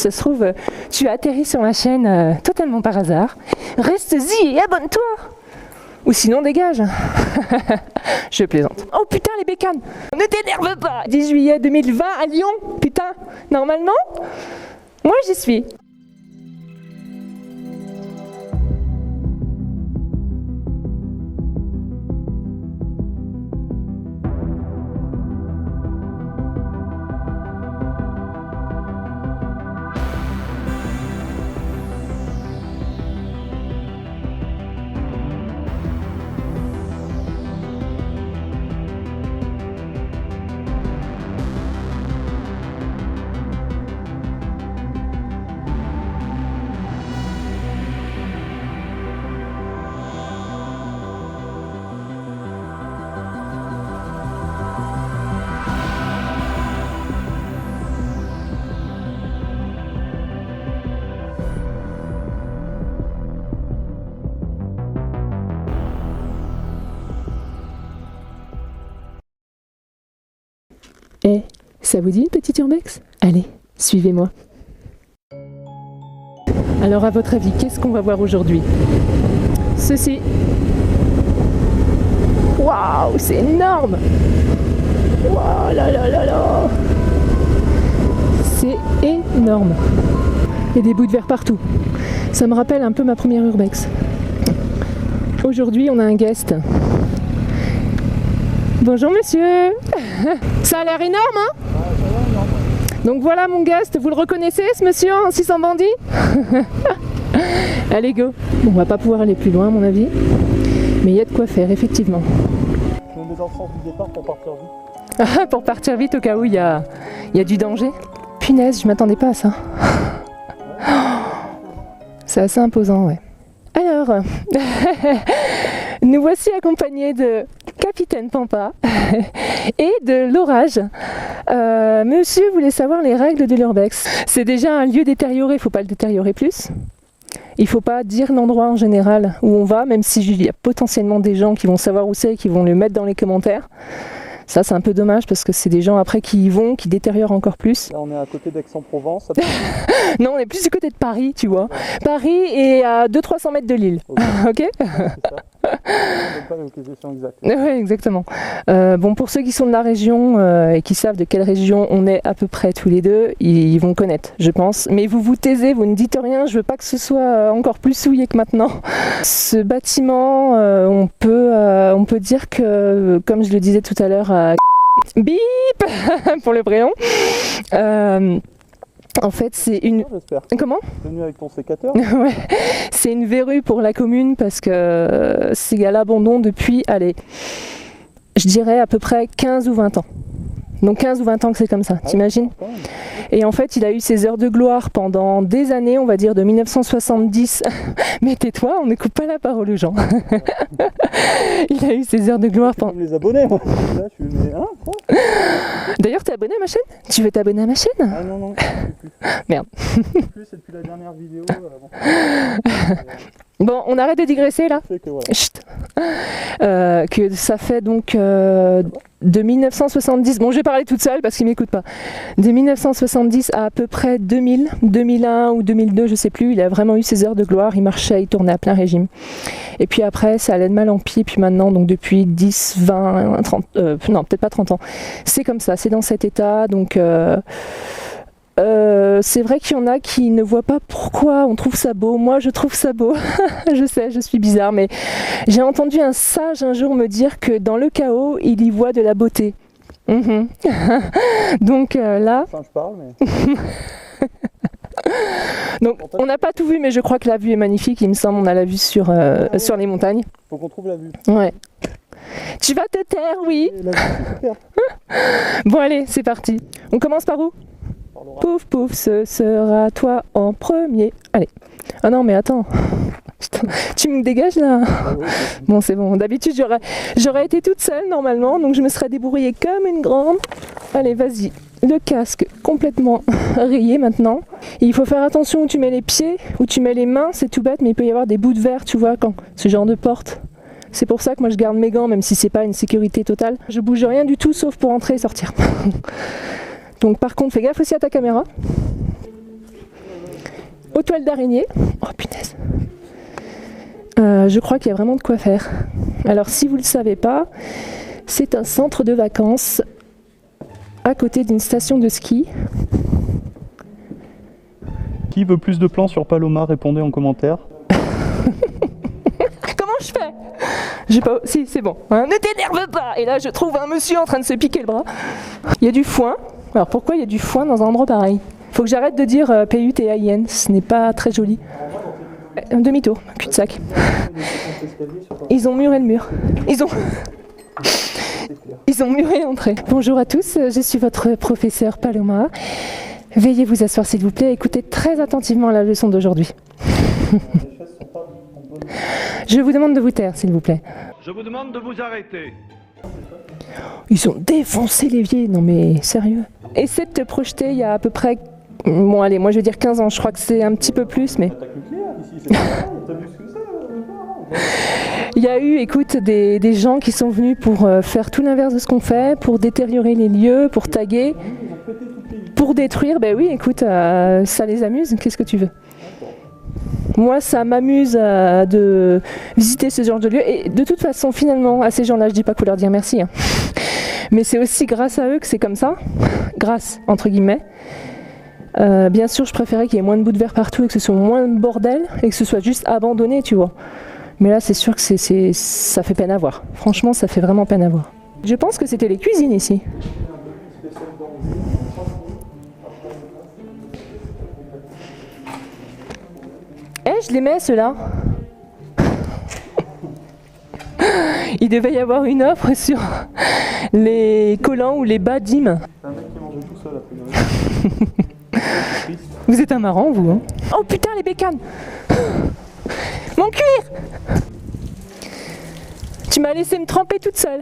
ça se trouve, tu as atterri sur ma chaîne totalement par hasard. Reste-y et abonne-toi. Ou sinon dégage. Je plaisante. Oh putain les bécanes. Ne t'énerve pas. 10 juillet 2020 à Lyon. Putain, normalement, moi j'y suis. Eh, ça vous dit une petite urbex? Allez, suivez-moi. Alors à votre avis, qu'est-ce qu'on va voir aujourd'hui? Ceci. Waouh, c'est énorme! Waouh là là là là! C'est énorme! Il y a des bouts de verre partout. Ça me rappelle un peu ma première urbex. Aujourd'hui, on a un guest. Bonjour monsieur. Ça a l'air énorme, hein? Donc voilà mon guest, vous le reconnaissez ce monsieur en 600 bandits? Allez go. Bon, on va pas pouvoir aller plus loin à mon avis, mais il y a de quoi faire effectivement. On est dans le sens du départ pour partir vite. Pour partir vite au cas où il y a du danger. Punaise, je m'attendais pas à ça. C'est assez imposant, ouais. Alors, nous voici accompagnés de Capitaine Pampa et de l'orage. Monsieur voulait savoir les règles de l'urbex. C'est déjà un lieu détérioré, il ne faut pas le détériorer plus. Il ne faut pas dire l'endroit en général où on va, même s'il y a potentiellement des gens qui vont savoir où c'est et qui vont le mettre dans les commentaires. Ça c'est un peu dommage parce que c'est des gens après qui y vont, qui détériorent encore plus. Là on est à côté d'Aix-en-Provence. Non, on est plus du côté de Paris, tu vois. Paris est à 200-300 mètres de Lille. Ok. C'est ça. On donne pas la localisation exacte. Oui, exactement. Bon, pour ceux qui sont de la région et qui savent de quelle région on est à peu près tous les deux, ils vont connaître, je pense. Mais vous vous taisez, vous ne dites rien, je veux pas que ce soit encore plus souillé que maintenant. Ce bâtiment, on peut dire que, comme je le disais tout à l'heure, bip pour le prénom. En fait, c'est une... J'espère. Comment? Tu es venu avec ton sécateur? Ouais, c'est une verrue pour la commune parce que c'est à l'abandon depuis, allez, je dirais à peu près 15 ou 20 ans. Donc 15 ou 20 ans que c'est comme ça, t'imagines? Et en fait, il a eu ses heures de gloire pendant des années, on va dire de 1970. Mais tais-toi, on ne coupe pas la parole aux gens. Il a eu ses heures de gloire pendant... Comme les abonnés, moi. Là, je suis... Mais, hein, quoi? D'ailleurs, t'es abonné à ma chaîne? Tu veux t'abonner à ma chaîne? Ah non, non, je sais plus. Merde. Plus, c'est depuis la dernière vidéo. Bon, on arrête de digresser là. Que, voilà. Chut. Que ça fait donc de 1970, bon je vais parler toute seule parce qu'il m'écoute pas, de 1970 à peu près 2000, 2001 ou 2002, je sais plus, il a vraiment eu ses heures de gloire, il marchait, il tournait à plein régime. Et puis après ça allait de mal en pis, puis maintenant donc depuis 10, 20, 30, non peut-être pas 30 ans, c'est comme ça, c'est dans cet état, donc... c'est vrai qu'il y en a qui ne voient pas pourquoi on trouve ça beau. Moi je trouve ça beau. Je sais, je suis bizarre, mais j'ai entendu un sage un jour me dire que dans le chaos il y voit de la beauté. Donc là... Enfin, je parle, mais... Donc on n'a pas tout vu, mais je crois que la vue est magnifique, il me semble, on a la vue sur les montagnes. Faut qu'on trouve la vue. Ouais. Tu vas te taire, oui. La vue, c'est super. Bon allez, c'est parti. On commence par où? Pouf pouf, ce sera toi en premier. Allez. Ah non mais attends. Putain, tu me dégages là. Bon c'est bon, d'habitude j'aurais été toute seule normalement, donc je me serais débrouillée comme une grande. Allez vas-y, le casque complètement rayé maintenant. Et il faut faire attention où tu mets les pieds, où tu mets les mains, c'est tout bête, mais il peut y avoir des bouts de verre, tu vois, quand ce genre de porte. C'est pour ça que moi je garde mes gants, même si c'est pas une sécurité totale. Je bouge rien du tout sauf pour entrer et sortir. Donc par contre, fais gaffe aussi à ta caméra. aux toiles d'araignée. Oh punaise. Je crois qu'il y a vraiment de quoi faire. Alors si vous ne le savez pas, c'est un centre de vacances à côté d'une station de ski. Qui veut plus de plans sur Paloma? Répondez en commentaire. Comment je fais? J'ai pas... Si, c'est bon. Hein, ne t'énerve pas. Et là, je trouve un monsieur en train de se piquer le bras. Il y a du foin. Alors pourquoi il y a du foin dans un endroit pareil? Faut que j'arrête de dire P-U-T-A-I-N. Ce n'est pas très joli. Un demi-tour, cul-de-sac. Ils ont muré le mur. Ils ont muré l'entrée. Bonjour à tous, je suis votre professeur Paloma. Veuillez vous asseoir s'il vous plaît et écoutez très attentivement la leçon d'aujourd'hui. Je vous demande de vous taire s'il vous plaît. Je vous demande de vous arrêter. Ils ont défoncé l'évier, non mais sérieux. Essaie de te projeter il y a à peu près, bon allez, moi je vais dire 15 ans, je crois que c'est un petit peu plus, mais... Il y a eu, écoute, des gens qui sont venus pour faire tout l'inverse de ce qu'on fait, pour détériorer les lieux, pour taguer, pour détruire. Ben oui, écoute, ça les amuse, qu'est-ce que tu veux? Moi, ça m'amuse de visiter ce genre de lieu. Et de toute façon, finalement, à ces gens-là, je dis pas qu'il faut leur dire merci. Hein. Mais c'est aussi grâce à eux que c'est comme ça. Grâce, entre guillemets. Bien sûr, je préférais qu'il y ait moins de bouts de verre partout et que ce soit moins de bordel et que ce soit juste abandonné, tu vois. Mais là, c'est sûr que ça fait peine à voir. Franchement, ça fait vraiment peine à voir. Je pense que c'était les cuisines ici. Je les mets ceux-là. Il devait y avoir une offre sur les collants ou les bas d'hymne. C'est un mec qui mangeait tout seul après. Vous êtes un marrant, vous. Hein. Oh putain, les bécanes. Mon cuir. Tu m'as laissé me tremper toute seule.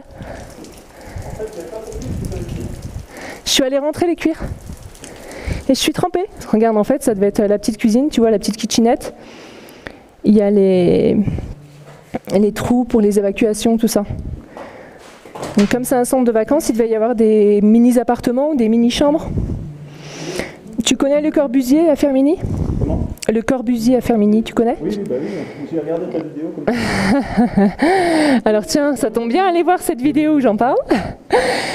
Je suis allée rentrer les cuirs. Et je suis trempée. Regarde, en fait, ça devait être la petite cuisine, tu vois, la petite kitchenette. Il y a les trous pour les évacuations, tout ça. Donc comme c'est un centre de vacances, il devait y avoir des mini-appartements ou des mini-chambres. Tu connais le Corbusier à Fermini? Comment? Le Corbusier à Fermini, tu connais? Oui, bah oui, j'ai regardé ta vidéo comme ça. Alors tiens, ça tombe bien, allez voir cette vidéo où j'en parle.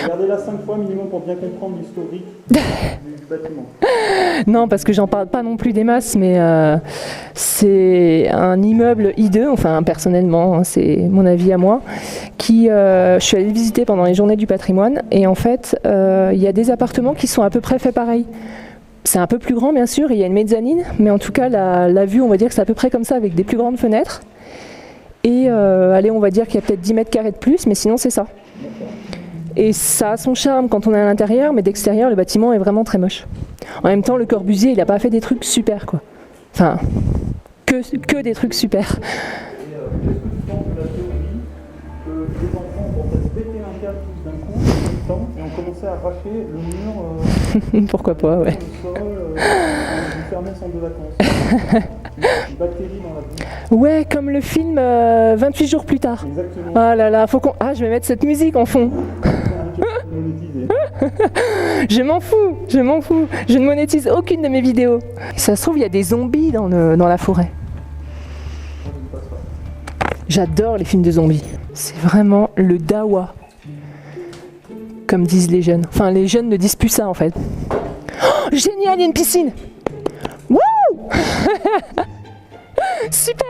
Regardez-la 5 fois minimum pour bien comprendre l'historique du bâtiment. Non, parce que j'en parle pas non plus des masses, mais c'est un immeuble hideux, enfin personnellement, hein, c'est mon avis à moi, qui je suis allée visiter pendant les journées du patrimoine, et en fait, il y a des appartements qui sont à peu près faits pareil. C'est un peu plus grand bien sûr, il y a une mezzanine, mais en tout cas la vue on va dire que c'est à peu près comme ça avec des plus grandes fenêtres. Et allez, on va dire qu'il y a peut-être 10 mètres carrés de plus, mais sinon c'est ça. Et ça a son charme quand on est à l'intérieur, mais d'extérieur le bâtiment est vraiment très moche. En même temps le Corbusier il n'a pas fait des trucs super quoi. Enfin, que des trucs super. Qu'est-ce que tu penses de la théorie que les enfants vont peut-être péter un câble tous d'un coup, en même temps, et ont commencé à arracher le mur Pourquoi pas, ouais. le sol, du fermer centre de vacances. Une bactérie dans la boue. Ouais, comme le film 28 jours plus tard. Exactement. Ah là là, faut qu'on... Ah, je vais mettre cette musique en fond. Je m'en fous. Je ne monétise aucune de mes vidéos. Ça se trouve, il y a des zombies dans la forêt. J'adore les films de zombies. C'est vraiment le dawa. Comme disent les jeunes. Enfin, les jeunes ne disent plus ça en fait. Oh, génial, il y a une piscine. Wouh. Super.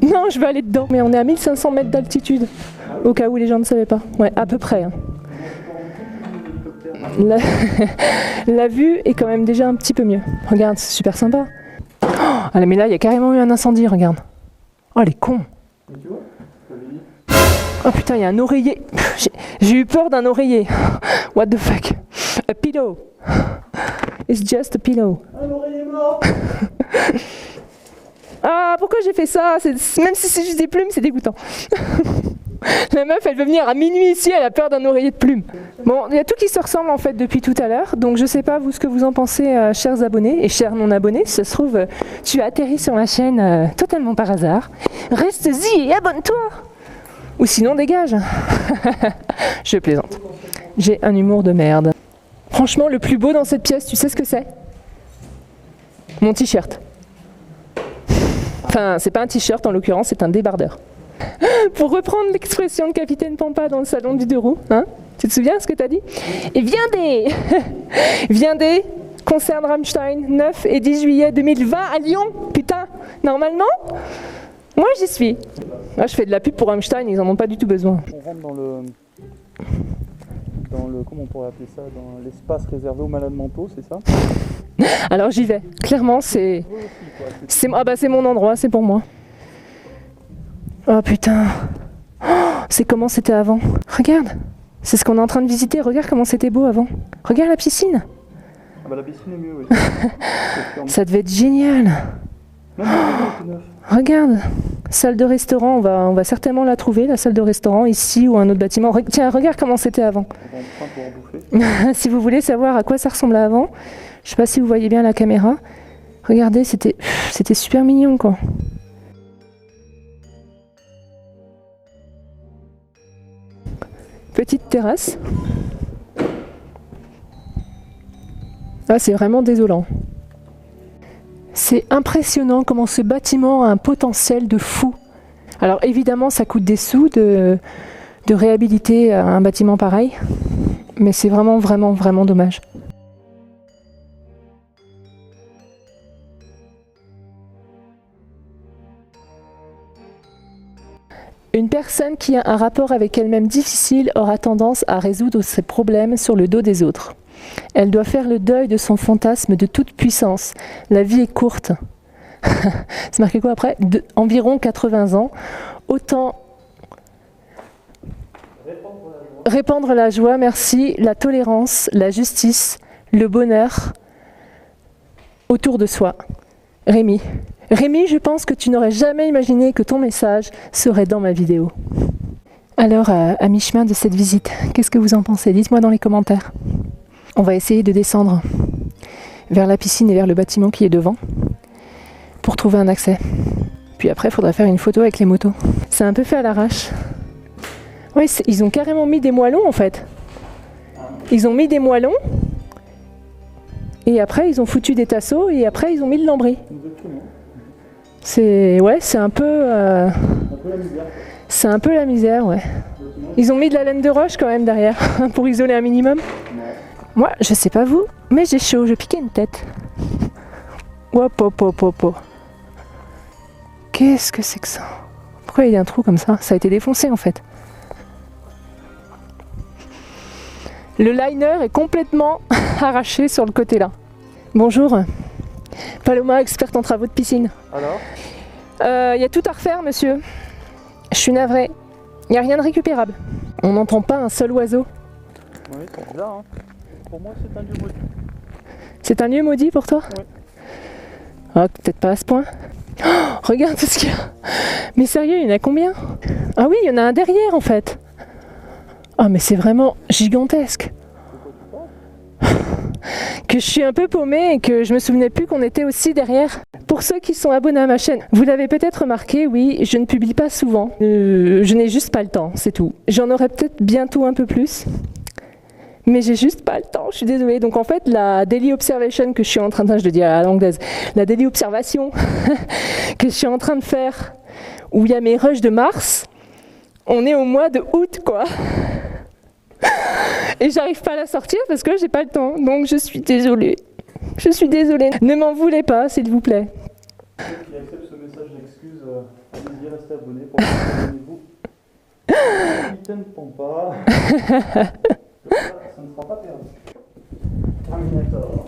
Non, je vais aller dedans. Mais on est à 1500 mètres d'altitude. Au cas où les gens ne savaient pas. Ouais, à peu près. Hein. La vue est quand même déjà un petit peu mieux. Regarde, c'est super sympa. Oh, allez, mais là, il y a carrément eu un incendie, regarde. Oh, les cons. Oh putain, il y a un oreiller. J'ai eu peur d'un oreiller. What the fuck? A pillow. It's just a pillow. Un oreiller mort. Ah, pourquoi j'ai fait ça? Même si c'est juste des plumes, c'est dégoûtant. La meuf, elle veut venir à minuit ici, elle a peur d'un oreiller de plumes. Bon, il y a tout qui se ressemble en fait depuis tout à l'heure, donc je sais pas vous ce que vous en pensez, chers abonnés et chers non-abonnés. Si ça se trouve, tu as atterri sur ma chaîne totalement par hasard. Reste-y et abonne-toi. Ou sinon, dégage. Je plaisante. J'ai un humour de merde. Franchement, le plus beau dans cette pièce, tu sais ce que c'est? Mon t-shirt. Enfin, c'est pas un t-shirt en l'occurrence, c'est un débardeur. Pour reprendre l'expression de Capitaine Pampa dans le salon du deux roues, hein, tu te souviens ce que t'as dit? Et Viendez concert de Rammstein, 9 et 10 juillet 2020 à Lyon. Putain, normalement, moi j'y suis. Là, je fais de la pub pour Rammstein, ils en ont pas du tout besoin. On rentre dans le comment on pourrait appeler ça, dans l'espace réservé aux malades mentaux, c'est ça? Alors j'y vais. Clairement, c'est mon endroit, c'est pour moi. Oh putain. Oh, c'est comment c'était avant. Regarde. C'est ce qu'on est en train de visiter. Regarde comment c'était beau avant. Regarde la piscine. Ah bah la piscine est mieux, oui. Ça devait être génial. Même le neuf. Regarde. Salle de restaurant, on va certainement la trouver, la salle de restaurant, ici ou un autre bâtiment. Tiens, regarde comment c'était avant. On va en pouvoir bouffer. Si vous voulez savoir à quoi ça ressemblait avant, je sais pas si vous voyez bien la caméra. Regardez, c'était super mignon, quoi. Petite terrasse. Ah, c'est vraiment désolant. C'est impressionnant comment ce bâtiment a un potentiel de fou. Alors évidemment, ça coûte des sous de réhabiliter un bâtiment pareil, mais c'est vraiment, vraiment, vraiment dommage. Une personne qui a un rapport avec elle-même difficile aura tendance à résoudre ses problèmes sur le dos des autres. Elle doit faire le deuil de son fantasme de toute puissance. La vie est courte. C'est marqué quoi après? Environ 80 ans. Autant répandre la joie, merci, la tolérance, la justice, le bonheur autour de soi. Rémi. Rémi, je pense que tu n'aurais jamais imaginé que ton message serait dans ma vidéo. Alors, à mi-chemin de cette visite, qu'est-ce que vous en pensez? Dites-moi dans les commentaires. On va essayer de descendre vers la piscine et vers le bâtiment qui est devant pour trouver un accès. Puis après, il faudra faire une photo avec les motos. C'est un peu fait à l'arrache. Oui, ils ont carrément mis des moellons en fait. Ils ont mis des moellons et après ils ont foutu des tasseaux et après ils ont mis le lambris. C'est un peu c'est un peu la misère, ouais. Ils ont mis de la laine de roche quand même derrière pour isoler un minimum. Moi, je sais pas vous, mais j'ai chaud, je piquais une tête. Hop, hop, hop, hop, hop. Qu'est-ce que c'est que ça? Pourquoi il y a un trou comme ça? Ça a été défoncé en fait. Le liner est complètement arraché sur le côté là. Bonjour. Paloma, experte en travaux de piscine. Alors? Il y a tout à refaire, monsieur. Je suis navrée. Il n'y a rien de récupérable. On n'entend pas un seul oiseau. Oui, c'est bizarre, hein. Pour moi, c'est un lieu maudit. C'est un lieu maudit pour toi? Oui. Ah, peut-être pas à ce point. Oh, regarde tout ce qu'il y a. Mais sérieux, il y en a combien? Ah oui, il y en a un derrière en fait. Ah, mais c'est vraiment gigantesque. Que je suis un peu paumée et que je me souvenais plus qu'on était aussi derrière. Pour ceux qui sont abonnés à ma chaîne, vous l'avez peut-être remarqué, oui, je ne publie pas souvent. Je n'ai juste pas le temps, c'est tout. J'en aurai peut-être bientôt un peu plus. Mais j'ai juste pas le temps, je suis désolée. Donc en fait, la daily observation que je suis en train de, je le dis à l'anglaise, la daily observation que je suis en train de faire, où il y a mes rushs de mars, on est au mois de août, quoi. Et j'arrive pas à la sortir parce que j'ai pas le temps. Donc je suis désolée. Je suis désolée. Ne m'en voulez pas, s'il vous plaît. Ceux qui acceptent ce message d'excuse, allez-y, restez abonnés pour abonnez-vous. Capitaine Pampa. Ça ne sera pas perdu. Terminator.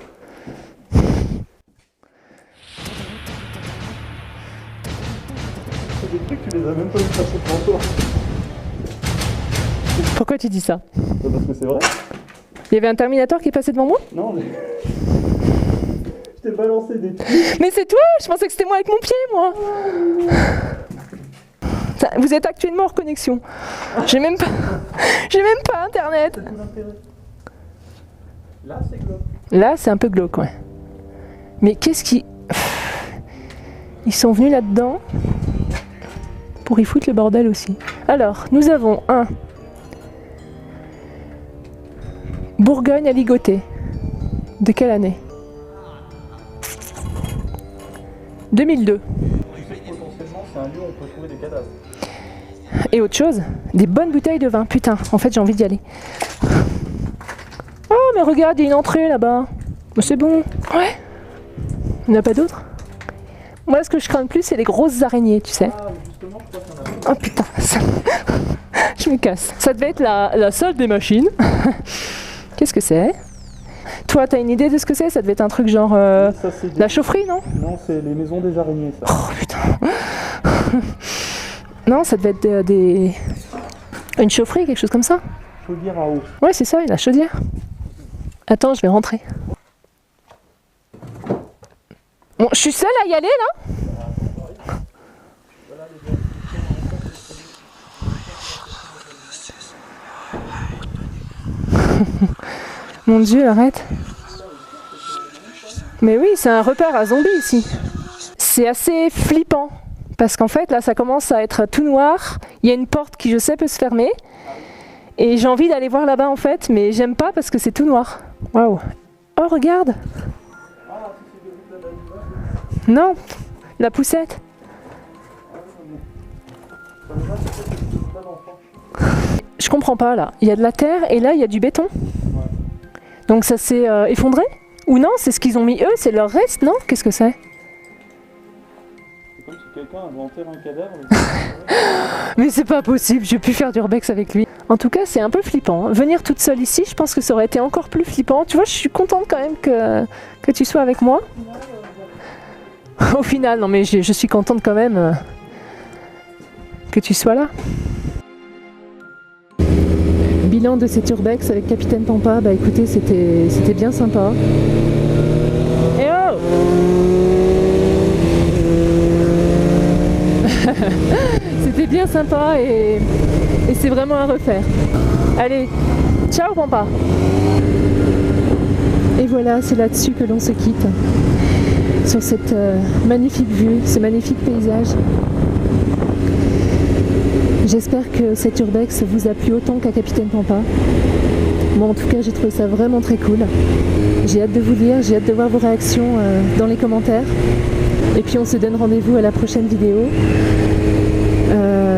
C'est des trucs, tu les as même pas vu passer devant toi. Pourquoi tu dis ça? Parce que c'est vrai. Il y avait un Terminator qui est passé devant moi? Non, mais... je t'ai balancé des trucs. Mais c'est toi! Je pensais que c'était moi avec mon pied, moi! Vous êtes actuellement hors connexion. J'ai même pas internet. C'est tout l'intérêt. Là, c'est glauque. Là, c'est un peu glauque, ouais. Mais qu'est-ce qui... Ils sont venus là-dedans pour y foutre le bordel aussi. Alors, nous avons un Bourgogne à ligoter. De quelle année? 2002. Tu sais que potentiellement c'est un lieu où on peut trouver des cadavres. Et autre chose, des bonnes bouteilles de vin. Putain, en fait j'ai envie d'y aller. Oh mais regarde, il y a une entrée là-bas. C'est bon. Ouais. Il n'y en a pas d'autres? Moi ce que je crains le plus c'est les grosses araignées, tu sais. Ah justement je crois qu'il y en a. Oh putain, je me casse. Ça devait être la salle des machines. Qu'est-ce que c'est? Toi, t'as une idée de ce que c'est? Ça devait être un truc genre Ça, c'est des- la chaufferie, non? Non, c'est les maisons des araignées ça. Oh putain. Non, ça devait être une chaufferie, quelque chose comme ça. Chaudière à eau. Ouais, c'est ça, la chaudière. Attends, je vais rentrer. Bon, je suis seule à y aller là? Mon Dieu, arrête. Mais oui, c'est un repère à zombies ici. C'est assez flippant. Parce qu'en fait, là, ça commence à être tout noir. Il y a une porte qui, je sais, peut se fermer. Et j'ai envie d'aller voir là-bas, en fait. Mais j'aime pas parce que c'est tout noir. Waouh. Oh, regarde. Non, la poussette. Je comprends pas, là. Il y a de la terre et là, il y a du béton. Donc ça s'est effondré? Ou non, c'est ce qu'ils ont mis eux, c'est leur reste, non? Qu'est-ce que c'est? C'est comme si quelqu'un avait enterré un cadavre. Mais c'est pas possible, j'ai pu faire du urbex avec lui. En tout cas, c'est un peu flippant. Hein. Venir toute seule ici, je pense que ça aurait été encore plus flippant. Tu vois, je suis contente quand même que tu sois avec moi. Au final, non mais je suis contente quand même que tu sois là. Bilan de cet urbex avec Capitaine Pampa, bah écoutez, c'était bien sympa. Eh oh c'était bien sympa et c'est vraiment à refaire. Allez, ciao Pampa. Et voilà, c'est là-dessus que l'on se quitte. Sur cette magnifique vue, ce magnifique paysage. J'espère que cet urbex vous a plu autant qu'à Capitaine Pampa. Moi en tout cas j'ai trouvé ça vraiment très cool. J'ai hâte de vous lire, j'ai hâte de voir vos réactions dans les commentaires. Et puis on se donne rendez-vous à la prochaine vidéo.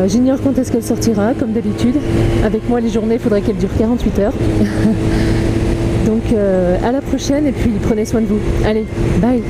J'ignore quand est-ce qu'elle sortira, comme d'habitude. Avec moi les journées, il faudrait qu'elles durent 48 heures. Donc à la prochaine et puis prenez soin de vous. Allez, bye.